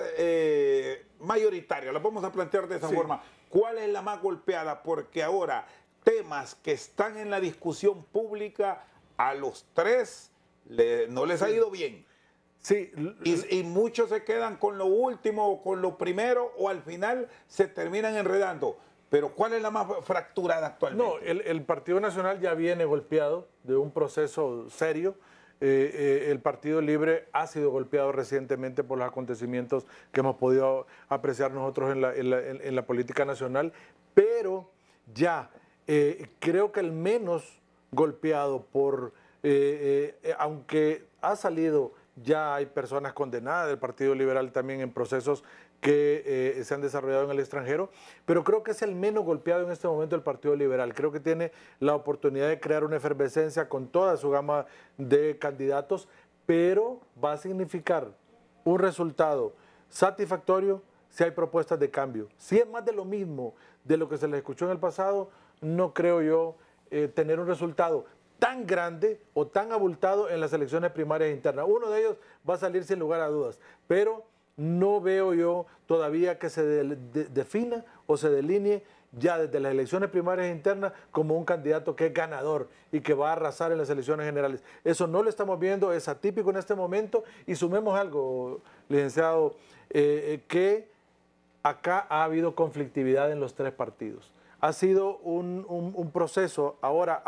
mayoritarias, las vamos a plantear de esa forma, ¿cuál es la más golpeada? Porque ahora temas que están en la discusión pública, a los tres no les ha ido bien. Sí. Y muchos se quedan con lo último o con lo primero, o al final se terminan enredando. Pero ¿cuál es la más fracturada actualmente? No, el Partido Nacional ya viene golpeado de un proceso serio. El Partido Libre ha sido golpeado recientemente por los acontecimientos que hemos podido apreciar nosotros en la política nacional, pero ya creo que el menos golpeado aunque ha salido, ya hay personas condenadas del Partido Liberal también en procesos que se han desarrollado en el extranjero, pero creo que es el menos golpeado en este momento el Partido Liberal. Creo que tiene la oportunidad de crear una efervescencia con toda su gama de candidatos, pero va a significar un resultado satisfactorio si hay propuestas de cambio. Si es más de lo mismo de lo que se les escuchó en el pasado, no creo yo tener un resultado tan grande o tan abultado en las elecciones primarias internas. Uno de ellos va a salir sin lugar a dudas, pero no veo yo todavía que se defina o se delinee ya desde las elecciones primarias internas como un candidato que es ganador y que va a arrasar en las elecciones generales. Eso no lo estamos viendo, es atípico en este momento. Y sumemos algo, licenciado, que acá ha habido conflictividad en los tres partidos. Ha sido un proceso ahora,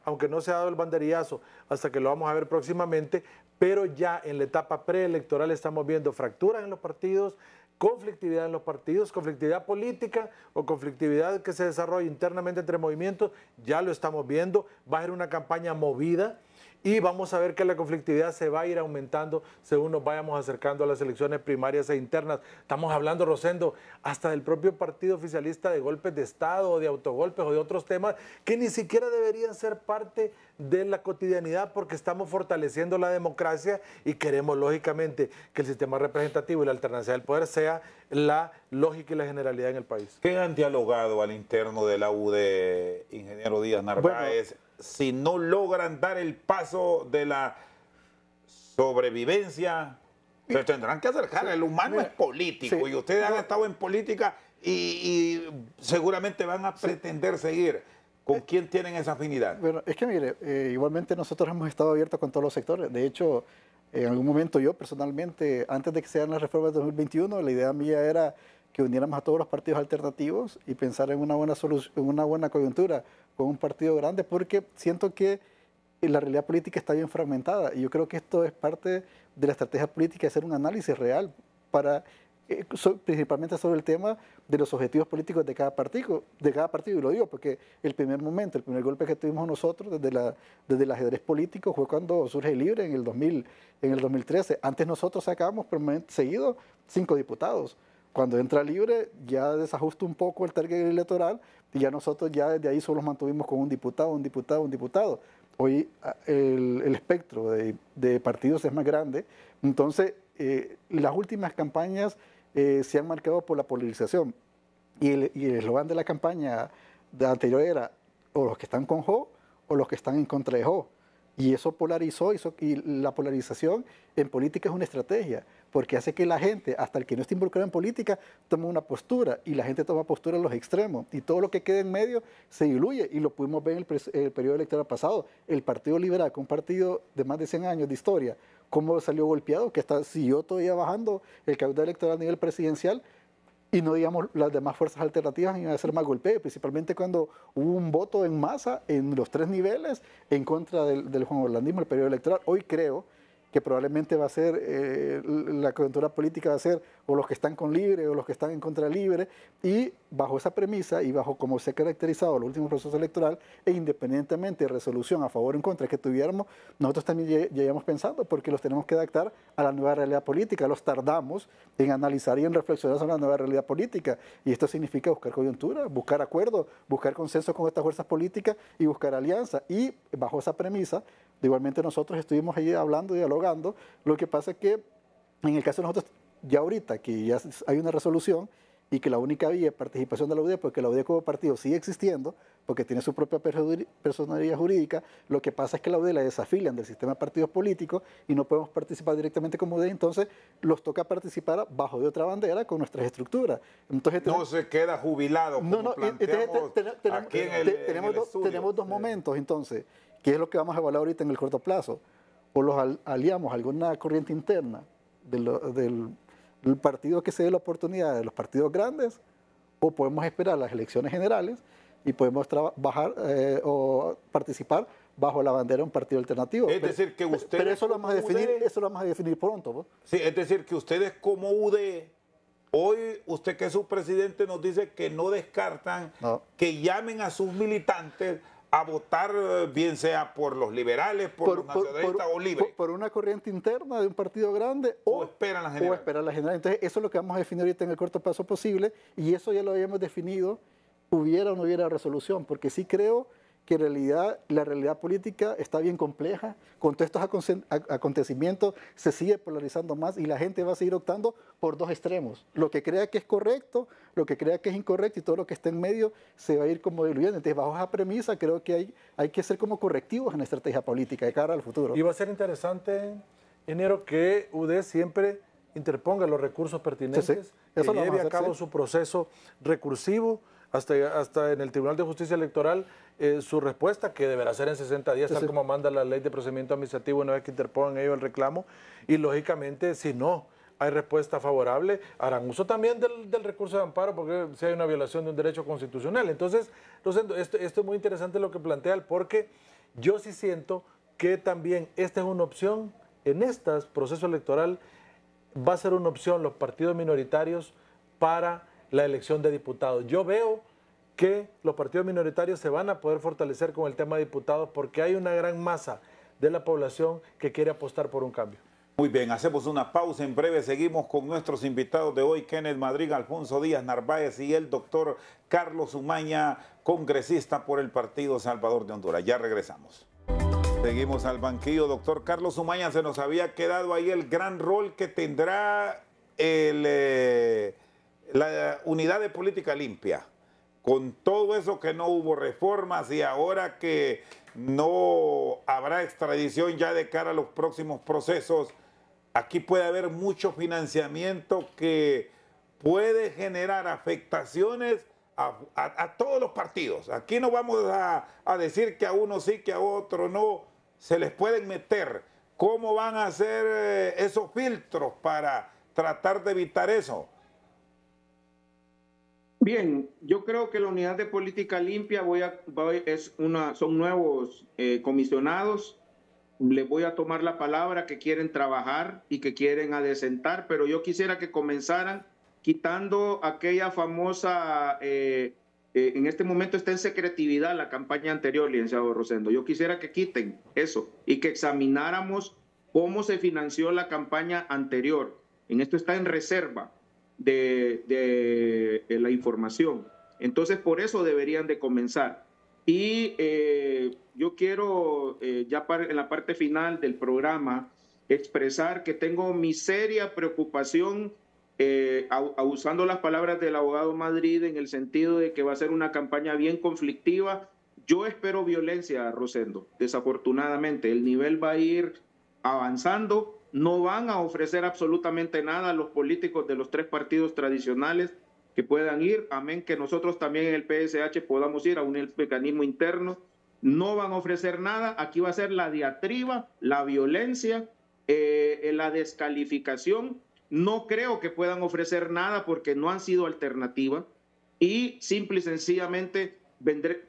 aunque no se ha dado el banderillazo hasta que lo vamos a ver próximamente, pero ya en la etapa preelectoral estamos viendo fracturas en los partidos, conflictividad en los partidos, conflictividad política o conflictividad que se desarrolla internamente entre movimientos, ya lo estamos viendo. Va a ser una campaña movida y vamos a ver que la conflictividad se va a ir aumentando según nos vayamos acercando a las elecciones primarias e internas. Estamos hablando, Rosendo, hasta del propio partido oficialista de golpes de Estado o de autogolpes o de otros temas que ni siquiera deberían ser parte de la cotidianidad porque estamos fortaleciendo la democracia y queremos lógicamente que el sistema representativo y la alternancia del poder sea la lógica y la generalidad en el país. ¿Qué han dialogado al interno de la UD, ingeniero Díaz Narváez? Bueno, si no logran dar el paso de la sobrevivencia, pero tendrán que acercar. El humano es político y ustedes han estado en política y seguramente van a pretender seguir. ¿Con quién tienen esa afinidad? Bueno, es que mire, igualmente nosotros hemos estado abiertos con todos los sectores. De hecho, en algún momento yo personalmente, antes de que se hagan las reformas de 2021, la idea mía era que uniéramos a todos los partidos alternativos y pensar en una buena solución, en una buena coyuntura con un partido grande, porque siento que la realidad política está bien fragmentada y yo creo que esto es parte de la estrategia política, hacer un análisis real para principalmente sobre el tema de los objetivos políticos de cada partido, y lo digo porque el primer golpe que tuvimos nosotros desde el ajedrez político fue cuando surge Libre en el 2013. Antes nosotros sacábamos seguido 5 diputados. Cuando entra Libre ya desajusta un poco el target electoral y ya nosotros ya desde ahí solo mantuvimos con un diputado. Hoy el espectro de partidos es más grande, entonces las últimas campañas se han marcado por la polarización y el eslogan de la campaña anterior era o los que están con Jo o los que están en contra de Jo. Y eso polarizó, y la polarización en política es una estrategia, porque hace que la gente, hasta el que no está involucrado en política, tome una postura, y la gente toma postura en los extremos, y todo lo que queda en medio se diluye, y lo pudimos ver en el periodo electoral pasado. El Partido Liberal, que un partido de más de 100 años de historia, cómo salió golpeado, que siguió todavía bajando el caudal electoral a nivel presidencial, y no digamos las demás fuerzas alternativas iban a hacer más golpeo, principalmente cuando hubo un voto en masa en los 3 niveles en contra del Juan Orlandismo, el periodo electoral. Hoy creo que probablemente va a ser, la coyuntura política va a ser o los que están con Libre o los que están en contra de Libre, y bajo esa premisa y bajo cómo se ha caracterizado el último proceso electoral, e independientemente de resolución a favor o en contra que tuviéramos, nosotros también ya íbamos pensando porque los tenemos que adaptar a la nueva realidad política. Los tardamos en analizar y en reflexionar sobre la nueva realidad política, y esto significa buscar coyuntura, buscar acuerdo, buscar consenso con estas fuerzas políticas y buscar alianza, y bajo esa premisa igualmente nosotros estuvimos ahí hablando, dialogando. Lo que pasa es que en el caso de nosotros, ya ahorita que ya hay una resolución y que la única vía es participación de la UD, porque la UD como partido sigue existiendo, porque tiene su propia personalidad jurídica, lo que pasa es que la UD la desafilian del sistema de partidos políticos y no podemos participar directamente como UD, entonces los toca participar bajo de otra bandera con nuestras estructuras. Entonces, no se queda jubilado, como planteamos aquí en el estudio. Tenemos 2 momentos, entonces, ¿qué es lo que vamos a evaluar ahorita en el corto plazo? O los aliamos a alguna corriente interna del partido que se dé la oportunidad de los partidos grandes, o podemos esperar las elecciones generales y podemos trabajar o participar bajo la bandera de un partido alternativo. Es decir, que ustedes... Pero eso lo vamos a definir pronto, ¿no? Sí, es decir, que ustedes como UD, hoy usted que es su presidente nos dice que no descartan que llamen a sus militantes a votar, bien sea por los liberales, por los nacionalistas o Libre. Por una corriente interna de un partido grande o esperan la general. O esperan la general. Entonces, eso es lo que vamos a definir ahorita en el corto plazo posible, y eso ya lo habíamos definido, hubiera o no hubiera resolución, porque sí creo que en realidad la realidad política está bien compleja, con todos estos acontecimientos se sigue polarizando más y la gente va a seguir optando por 2 extremos, lo que crea que es correcto, lo que crea que es incorrecto, y todo lo que está en medio se va a ir como diluyendo. Entonces, bajo esa premisa creo que hay que ser como correctivos en la estrategia política de cara al futuro. Y va a ser interesante, enero, que UD siempre interponga los recursos pertinentes, que lleve a cabo su proceso recursivo, hasta en el Tribunal de Justicia Electoral, su respuesta, que deberá ser en 60 días, tal como manda la Ley de Procedimiento Administrativo, una vez que interpongan ellos el reclamo, y lógicamente, si no hay respuesta favorable, harán uso también del recurso de amparo, porque si hay una violación de un derecho constitucional. Entonces, esto es muy interesante lo que plantea, porque yo sí siento que también esta es una opción, en este proceso electoral va a ser una opción los partidos minoritarios para la elección de diputados. Yo veo que los partidos minoritarios se van a poder fortalecer con el tema de diputados porque hay una gran masa de la población que quiere apostar por un cambio. Muy bien, hacemos una pausa, en breve seguimos con nuestros invitados de hoy, Kenneth Madrid, Alfonso Díaz Narváez y el doctor Carlos Umaña, congresista por el Partido Salvador de Honduras. Ya regresamos. Seguimos al banquillo, doctor Carlos Umaña, se nos había quedado ahí el gran rol que tendrá la unidad de política limpia, con todo eso que no hubo reformas y ahora que no habrá extradición ya de cara a los próximos procesos. Aquí puede haber mucho financiamiento que puede generar afectaciones a todos los partidos. Aquí no vamos a decir que a uno sí, que a otro no. Se les pueden meter. ¿Cómo van a hacer esos filtros para tratar de evitar eso? Bien, yo creo que la unidad de política limpia son nuevos comisionados. Les voy a tomar la palabra que quieren trabajar y que quieren adecentar, pero yo quisiera que comenzaran quitando aquella famosa, en este momento está en secretividad la campaña anterior, licenciado Rosendo. Yo quisiera que quiten eso y que examináramos cómo se financió la campaña anterior. En esto está en reserva de la información. Entonces, por eso deberían de comenzar. Y yo quiero, en la parte final del programa, expresar que tengo mi seria preocupación, usando las palabras del abogado Madrid, en el sentido de que va a ser una campaña bien conflictiva. Yo espero violencia, Rosendo. Desafortunadamente, el nivel va a ir avanzando. No van a ofrecer absolutamente nada a los políticos de los tres partidos tradicionales que puedan ir, amén que nosotros también en el PSH podamos ir a un mecanismo interno. No van a ofrecer nada. Aquí va a ser la diatriba, la violencia, la descalificación. No creo que puedan ofrecer nada porque no han sido alternativa y simple y sencillamente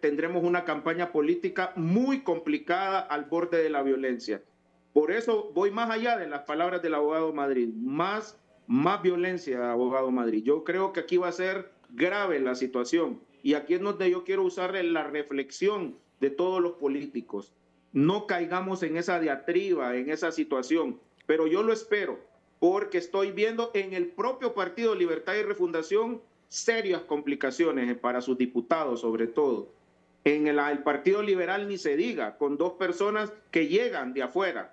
tendremos una campaña política muy complicada al borde de la violencia. Por eso voy más allá de las palabras del abogado Madrid, más violencia, abogado Madrid. Yo creo que aquí va a ser grave la situación y aquí es donde yo quiero usar la reflexión de todos los políticos. No caigamos en esa diatriba, en esa situación, pero yo lo espero porque estoy viendo en el propio Partido Libertad y Refundación serias complicaciones para sus diputados, sobre todo. En el Partido Liberal ni se diga, con dos personas que llegan de afuera.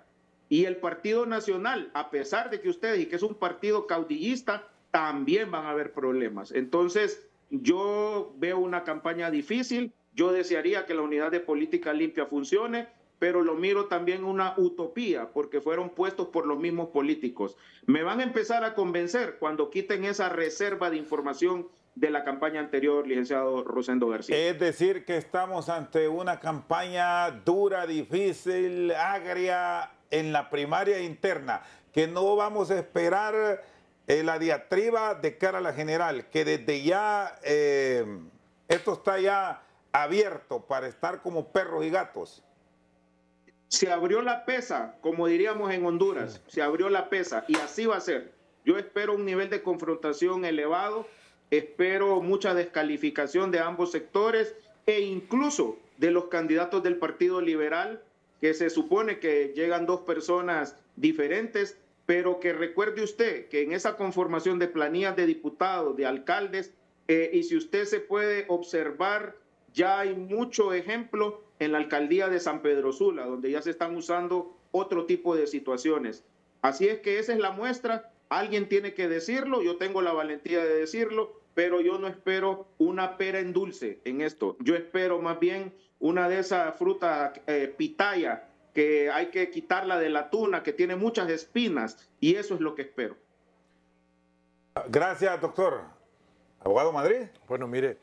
Y el Partido Nacional, a pesar de que ustedes, y que es un partido caudillista, también van a haber problemas. Entonces, yo veo una campaña difícil. Yo desearía que la unidad de política limpia funcione, pero lo miro también una utopía, porque fueron puestos por los mismos políticos. Me van a empezar a convencer cuando quiten esa reserva de información de la campaña anterior, licenciado Rosendo García. Es decir, que estamos ante una campaña dura, difícil, agria en la primaria interna, que no vamos a esperar la diatriba de cara a la general, que desde ya esto está ya abierto para estar como perros y gatos. Se abrió la pesa, como diríamos en Honduras, se abrió la pesa y así va a ser. Yo espero un nivel de confrontación elevado, espero mucha descalificación de ambos sectores e incluso de los candidatos del Partido Liberal, que se supone que llegan dos personas diferentes, pero que recuerde usted que en esa conformación de planillas de diputados, de alcaldes, y si usted se puede observar, ya hay mucho ejemplo en la alcaldía de San Pedro Sula, donde ya se están usando otro tipo de situaciones. Así es que esa es la muestra, alguien tiene que decirlo, yo tengo la valentía de decirlo, pero yo no espero una pera en dulce en esto. Yo espero más bien una de esas frutas pitaya, que hay que quitarla de la tuna, que tiene muchas espinas, y eso es lo que espero. Gracias, doctor. ¿Abogado Madrid? Bueno, mire,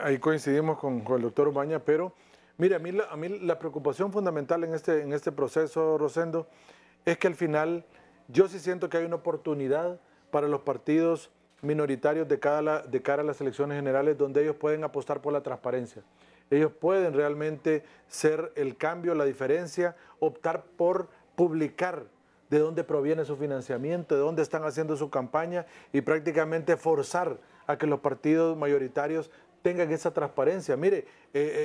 ahí coincidimos con el doctor Umaña, pero mire, a mí la preocupación fundamental en este proceso, Rosendo, es que al final yo sí siento que hay una oportunidad para los partidos minoritarios de cara a las elecciones generales, donde ellos pueden apostar por la transparencia. Ellos pueden realmente ser el cambio, la diferencia, optar por publicar de dónde proviene su financiamiento, de dónde están haciendo su campaña y prácticamente forzar a que los partidos mayoritarios tengan esa transparencia. Mire,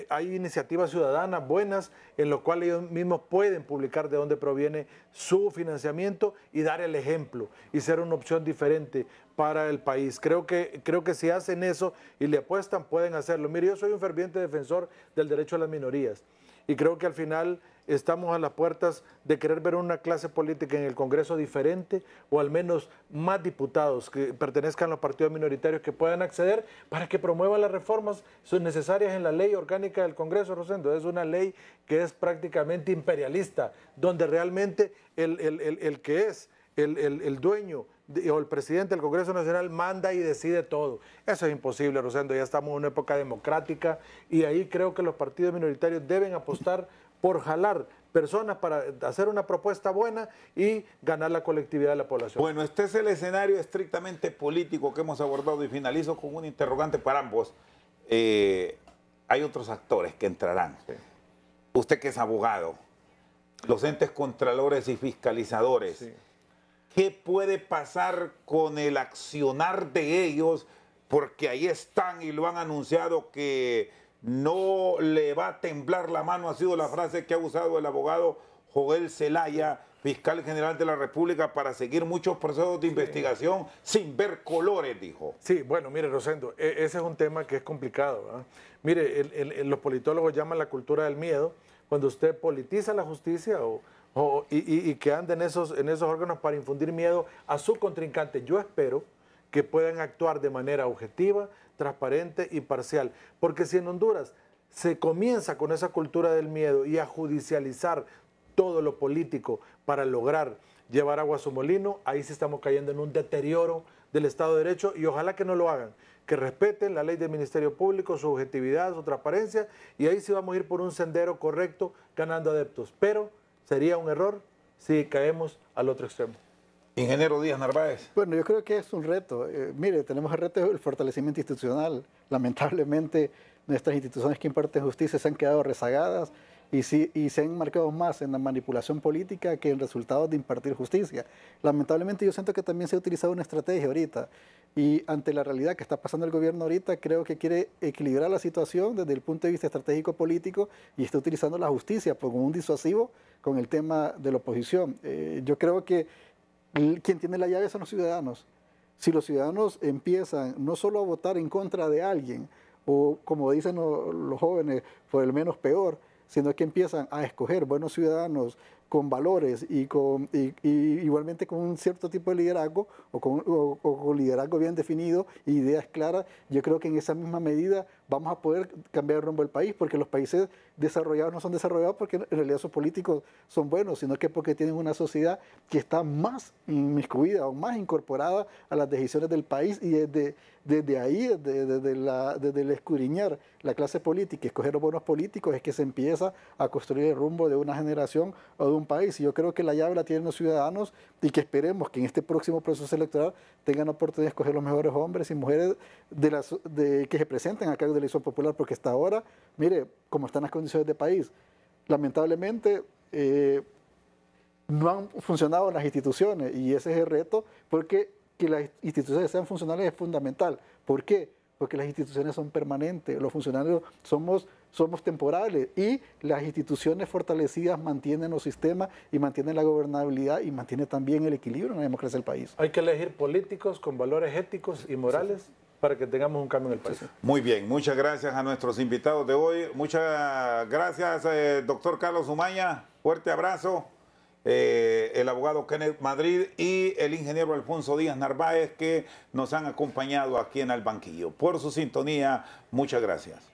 hay iniciativas ciudadanas buenas en las cuales ellos mismos pueden publicar de dónde proviene su financiamiento y dar el ejemplo y ser una opción diferente para el país. Creo que si hacen eso y le apuestan, pueden hacerlo. Mire, yo soy un ferviente defensor del derecho a las minorías y creo que al final estamos a las puertas de querer ver una clase política en el Congreso diferente o al menos más diputados que pertenezcan a los partidos minoritarios que puedan acceder para que promuevan las reformas son necesarias en la ley orgánica del Congreso, Rosendo. Es una ley que es prácticamente imperialista, donde realmente el que es el dueño o el presidente del Congreso Nacional manda y decide todo. Eso es imposible, Rosendo. Ya estamos en una época democrática y ahí creo que los partidos minoritarios deben apostar por jalar personas para hacer una propuesta buena y ganar la colectividad de la población. Bueno, este es el escenario estrictamente político que hemos abordado y finalizo con un interrogante para ambos. Hay otros actores que entrarán. Sí. Usted que es abogado, los entes contralores y fiscalizadores, sí. ¿Qué puede pasar con el accionar de ellos? Porque ahí están y lo han anunciado que no le va a temblar la mano, ha sido la frase que ha usado el abogado Joel Zelaya, fiscal general de la República, para seguir muchos procesos de investigación sin ver colores, dijo. Sí, bueno, mire, Rosendo, ese es un tema que es complicado, ¿verdad? Mire, los politólogos llaman la cultura del miedo, cuando usted politiza la justicia y que anda en esos órganos para infundir miedo a su contrincante. Yo espero que puedan actuar de manera objetiva, transparente y parcial. Porque si en Honduras se comienza con esa cultura del miedo y a judicializar todo lo político para lograr llevar agua a su molino, ahí sí estamos cayendo en un deterioro del Estado de Derecho y ojalá que no lo hagan, que respeten la ley del Ministerio Público, su objetividad, su transparencia y ahí sí vamos a ir por un sendero correcto ganando adeptos. Pero sería un error si caemos al otro extremo. Ingeniero Díaz Narváez. Bueno, yo creo que es un reto. Mire, tenemos el reto del fortalecimiento institucional. Lamentablemente, nuestras instituciones que imparten justicia se han quedado rezagadas y se han marcado más en la manipulación política que en resultados de impartir justicia. Lamentablemente, yo siento que también se ha utilizado una estrategia ahorita y ante la realidad que está pasando el gobierno ahorita, creo que quiere equilibrar la situación desde el punto de vista estratégico político y está utilizando la justicia como un disuasivo con el tema de la oposición. Yo creo que quien tiene la llave son los ciudadanos. Si los ciudadanos empiezan no solo a votar en contra de alguien, o como dicen los jóvenes, por el menos peor, sino que empiezan a escoger buenos ciudadanos con valores y igualmente con un cierto tipo de liderazgo o con liderazgo bien definido e ideas claras, yo creo que en esa misma medida vamos a poder cambiar el rumbo del país, porque los países desarrollados no son desarrollados porque en realidad sus políticos son buenos, sino que porque tienen una sociedad que está más inmiscuida o más incorporada a las decisiones del país y desde ahí, desde el escudriñar la clase política y escoger los buenos políticos es que se empieza a construir el rumbo de una generación o de un país. Y yo creo que la llave la tienen los ciudadanos y que esperemos que en este próximo proceso electoral tengan la oportunidad de escoger los mejores hombres y mujeres que se presenten a cargo de la elección popular, porque hasta ahora, mire, cómo están las condiciones de país, lamentablemente no han funcionado las instituciones y ese es el reto, porque que las instituciones sean funcionales es fundamental. ¿Por qué? Porque las instituciones son permanentes, los funcionarios somos temporales y las instituciones fortalecidas mantienen los sistemas y mantienen la gobernabilidad y mantienen también el equilibrio en la democracia del país. Hay que elegir políticos con valores éticos y morales para que tengamos un cambio en el país. Muy bien, muchas gracias a nuestros invitados de hoy. Muchas gracias, doctor Carlos Umaña. Fuerte abrazo. El abogado Kenneth Madrid y el ingeniero Alfonso Díaz Narváez, que nos han acompañado aquí en Al Banquillo. Por su sintonía, muchas gracias.